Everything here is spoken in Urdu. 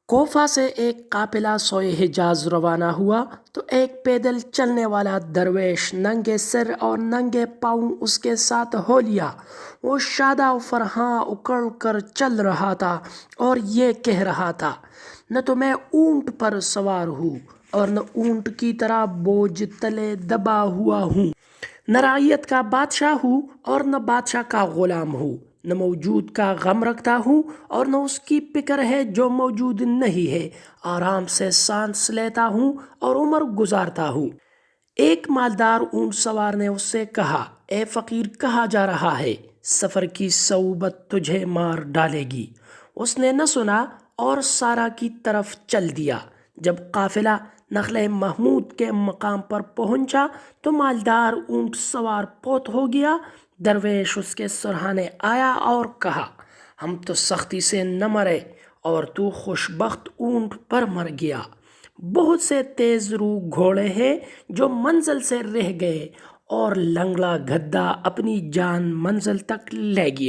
کوفہ سے ایک قافلہ سوئے حجاز روانہ ہوا تو ایک پیدل چلنے والا درویش ننگے سر اور ننگے پاؤں اس کے ساتھ ہو لیا۔ وہ شادہ و فرحاں اکڑ کر چل رہا تھا اور یہ کہہ رہا تھا، نہ تو میں اونٹ پر سوار ہوں اور نہ اونٹ کی طرح بوجھ تلے دبا ہوا ہوں، نہ رعیت کا بادشاہ ہوں اور نہ بادشاہ کا غلام ہوں، نہ موجود کا غم رکھتا ہوں اور نہ اس کی فکر ہے جو موجود نہیں ہے۔ آرام سے سانس لیتا ہوں اور عمر گزارتا ہوں۔ ایک مالدار اونٹ سوار نے اس سے کہا، اے فقیر، کہاں جا رہا ہے؟ سفر کی صعوبت تجھے مار ڈالے گی۔ اس نے نہ سنا اور سارا کی طرف چل دیا۔ جب قافلہ نخلِ محمود کے مقام پر پہنچا تو مالدار اونٹ سوار فوت ہو گیا۔ درویش اس کے سرہانے آیا اور کہا، ہم تو سختی سے نہ مرے اور تو خوش بخت اونٹ پر مر گیا۔ بہت سے تیز رو گھوڑے ہیں جو منزل سے رہ گئے اور لنگڑا گدھا اپنی جان منزل تک لے گیا۔